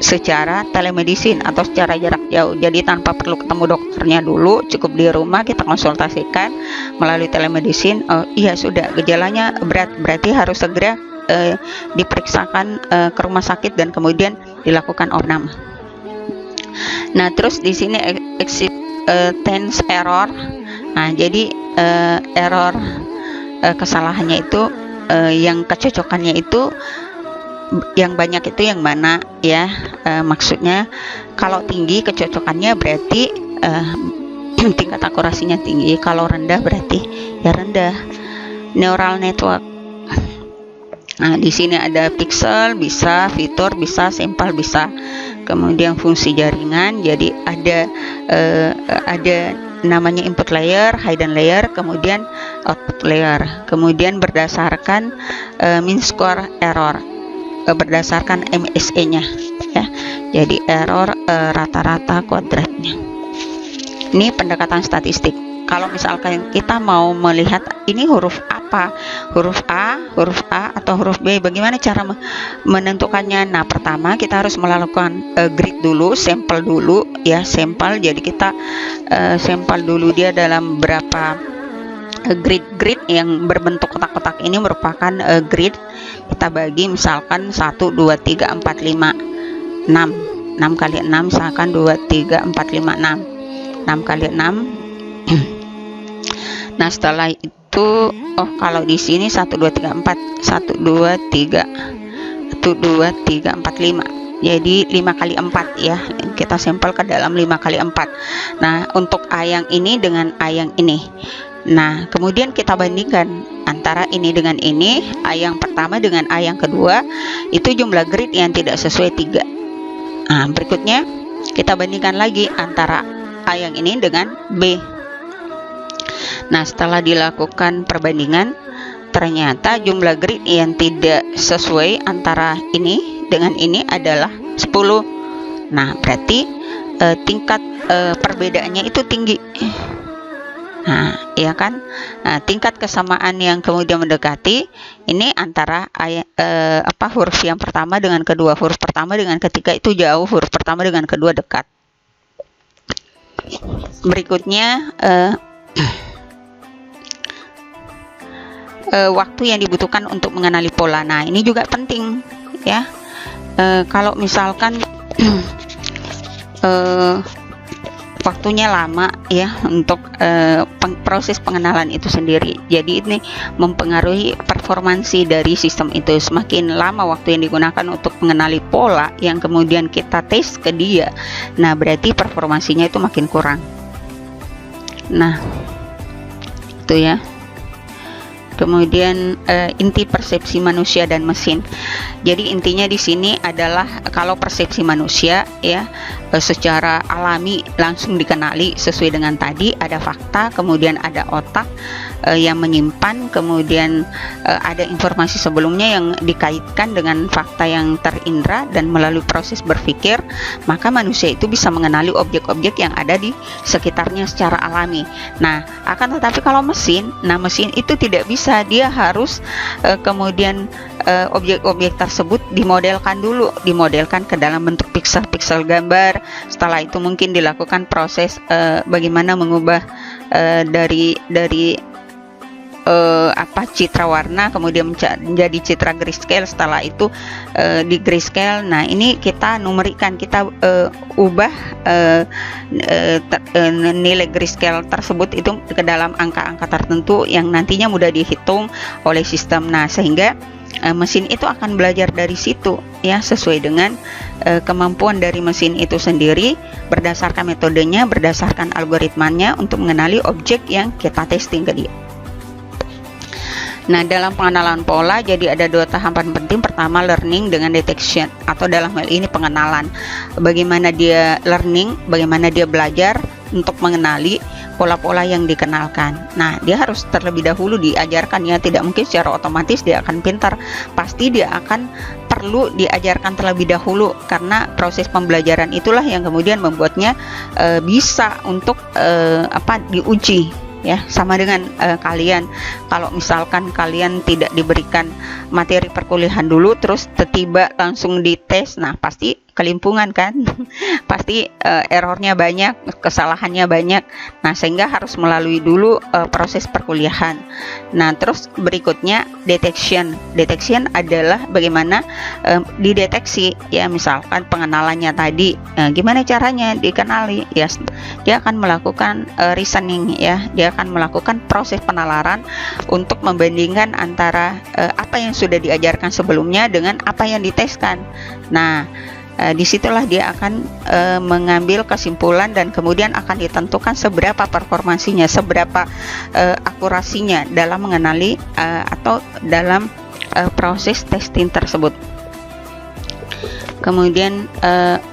S1: secara telemedicine atau secara jarak jauh. Jadi tanpa perlu ketemu dokternya dulu, cukup di rumah kita konsultasikan melalui telemedicine. Oh iya, sudah gejalanya berat, berarti harus segera diperiksakan ke rumah sakit dan kemudian dilakukan opname. Nah, terus di sini existence error. Nah, jadi error kesalahannya itu yang kecocokannya itu yang banyak itu yang mana ya, maksudnya kalau tinggi kecocokannya berarti tingkat akurasinya tinggi, kalau rendah berarti ya rendah. Neural network. Nah, di sini ada pixel bisa, fitur bisa, sampel bisa, kemudian fungsi jaringan. Jadi ada namanya input layer, hidden layer, kemudian output layer. Kemudian berdasarkan mean square error, berdasarkan MSE-nya ya. Jadi error rata-rata kuadratnya. Ini pendekatan statistik. Kalau misalkan kita mau melihat ini huruf apa, huruf A atau huruf B, bagaimana cara menentukannya? Nah, pertama kita harus melakukan grid dulu, sampel dulu ya, sampel. Jadi kita sampel dulu dia dalam berapa grid yang berbentuk kotak-kotak. Ini merupakan grid. Kita bagi misalkan 1, 2, 3, 4, 5, 6 kali 6 misalkan 2, 3, 4, 5, 6 kali 6. Nah, setelah itu kalau di sini 1, 2, 3, 4 1, 2, 3 1, 2, 3, 4, 5. Jadi 5 kali 4 ya, kita sampel ke dalam 5 kali 4. Nah, untuk A yang ini dengan A yang ini. Nah, kemudian kita bandingkan antara ini dengan ini, A yang pertama dengan A yang kedua, itu jumlah grid yang tidak sesuai 3. Nah, berikutnya kita bandingkan lagi antara A yang ini dengan B. Nah, setelah dilakukan perbandingan, ternyata jumlah grid yang tidak sesuai antara ini dengan ini adalah 10. Nah, berarti tingkat perbedaannya itu tinggi. Nah, ya kan? Nah, tingkat kesamaan yang kemudian mendekati ini antara huruf yang pertama dengan kedua, huruf pertama dengan ketiga itu jauh, huruf pertama dengan kedua dekat. Berikutnya waktu yang dibutuhkan untuk mengenali pola. Nah, ini juga penting ya. Kalau misalkan waktunya lama ya untuk proses pengenalan itu sendiri, jadi ini mempengaruhi performansi dari sistem itu. Semakin lama waktu yang digunakan untuk mengenali pola yang kemudian kita tes ke dia, nah berarti performansinya itu makin kurang. Nah, itu ya. Kemudian inti persepsi manusia dan mesin. Jadi intinya di sini adalah kalau persepsi manusia ya secara alami langsung dikenali sesuai dengan tadi, ada fakta, kemudian ada otak yang menyimpan, kemudian ada informasi sebelumnya yang dikaitkan dengan fakta yang terindra, dan melalui proses berpikir maka manusia itu bisa mengenali objek-objek yang ada di sekitarnya secara alami. Nah, akan tetapi kalau mesin itu tidak bisa, dia harus kemudian objek-objek tersebut dimodelkan ke dalam bentuk piksel-piksel gambar. Setelah itu mungkin dilakukan proses bagaimana mengubah dari citra warna kemudian menjadi citra grayscale. Setelah itu di grayscale, nah ini kita numerikan, kita ubah nilai grayscale tersebut itu ke dalam angka-angka tertentu yang nantinya mudah dihitung oleh sistem. Nah, sehingga mesin itu akan belajar dari situ ya, sesuai dengan kemampuan dari mesin itu sendiri, berdasarkan metodenya, berdasarkan algoritmanya untuk mengenali objek yang kita testing ke dia. Nah, dalam pengenalan pola jadi ada 2 tahapan penting. Pertama, learning dengan detection, atau dalam hal ini pengenalan. Bagaimana dia learning, bagaimana dia belajar untuk mengenali pola-pola yang dikenalkan. Nah, dia harus terlebih dahulu diajarkan ya, tidak mungkin secara otomatis dia akan pintar. Pasti dia akan perlu diajarkan terlebih dahulu, karena proses pembelajaran itulah yang kemudian membuatnya bisa untuk diuji. Ya, sama dengan kalian, kalau misalkan kalian tidak diberikan materi perkuliahan dulu terus tiba langsung dites, nah pasti kelimpungan kan. Pasti errornya banyak, kesalahannya banyak. Nah, sehingga harus melalui dulu proses perkuliahan. Nah, terus berikutnya detection adalah bagaimana dideteksi ya, misalkan pengenalannya tadi, gimana caranya dikenali ya, dia akan melakukan reasoning ya, dia akan melakukan proses penalaran untuk membandingkan antara apa yang sudah diajarkan sebelumnya dengan apa yang diteskan. Nah, disitulah dia akan mengambil kesimpulan, dan kemudian akan ditentukan seberapa performansinya, seberapa akurasinya dalam mengenali atau dalam proses testing tersebut. Kemudian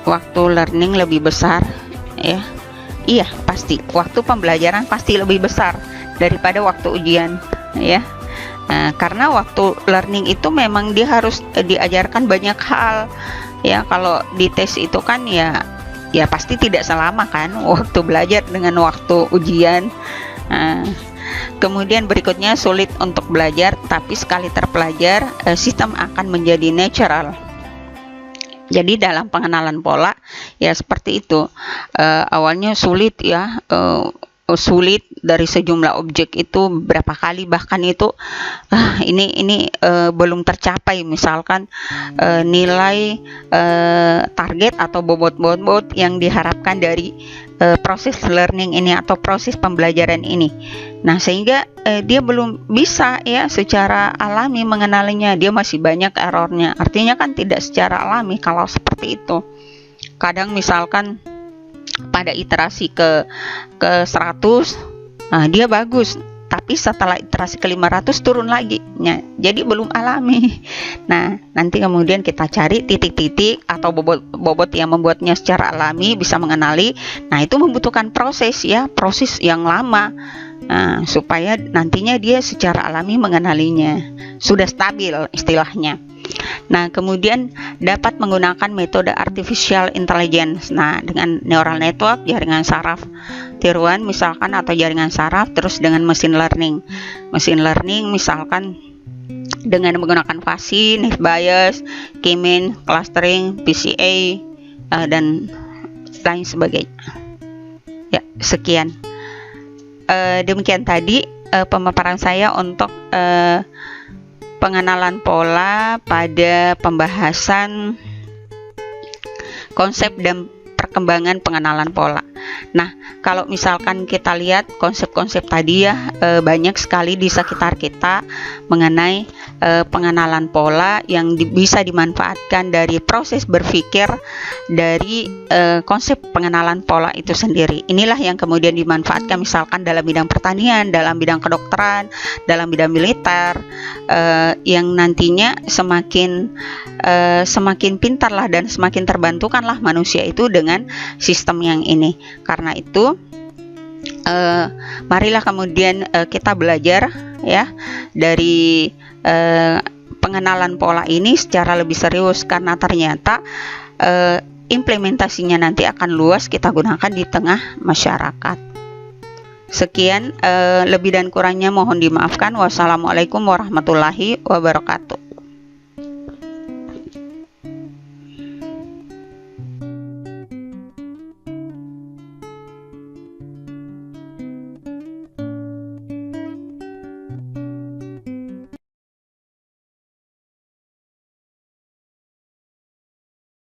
S1: waktu learning lebih besar ya. Iya, pasti waktu pembelajaran pasti lebih besar daripada waktu ujian ya. Karena waktu learning itu memang dia harus diajarkan banyak hal ya. Kalau di tes itu kan ya pasti tidak selama kan waktu belajar dengan waktu ujian. Kemudian berikutnya sulit untuk belajar, tapi sekali terpelajar sistem akan menjadi natural. Jadi dalam pengenalan pola ya seperti itu, awalnya sulit ya, sulit dari sejumlah objek itu berapa kali, bahkan itu ini belum tercapai, misalkan nilai target atau bobot yang diharapkan dari proses learning ini atau proses pembelajaran ini. Nah, sehingga dia belum bisa ya secara alami mengenalinya, dia masih banyak errornya. Artinya kan tidak secara alami kalau seperti itu. Kadang misalkan pada iterasi ke 100, nah dia bagus, tapi setelah iterasi ke 500 turun lagi ya, jadi belum alami. Nah, nanti kemudian kita cari titik-titik atau bobot yang membuatnya secara alami bisa mengenali. Nah, itu membutuhkan proses yang lama, supaya nantinya dia secara alami mengenalinya, sudah stabil istilahnya. Nah, kemudian dapat menggunakan metode artificial intelligence. Nah, dengan neural network, jaringan saraf tiruan misalkan, atau jaringan saraf, terus dengan machine learning. Machine learning misalkan dengan menggunakan fuzzy, net bias, k-means, clustering, PCA, dan lain sebagainya. Ya, sekian. Demikian tadi pemaparan saya untuk pengenalan pola pada pembahasan konsep dan perkembangan pengenalan pola. Nah, kalau misalkan kita lihat konsep-konsep tadi ya, banyak sekali di sekitar kita mengenai pengenalan pola yang bisa dimanfaatkan dari proses berpikir dari konsep pengenalan pola itu sendiri. Inilah yang kemudian dimanfaatkan misalkan dalam bidang pertanian, dalam bidang kedokteran, dalam bidang militer, yang nantinya semakin pintarlah dan semakin terbantukanlah manusia itu dengan sistem yang ini. Karena itu marilah kemudian kita belajar ya dari pengenalan pola ini secara lebih serius, karena ternyata implementasinya nanti akan luas kita gunakan di tengah masyarakat. Sekian, lebih dan kurangnya mohon dimaafkan. Wassalamualaikum warahmatullahi wabarakatuh.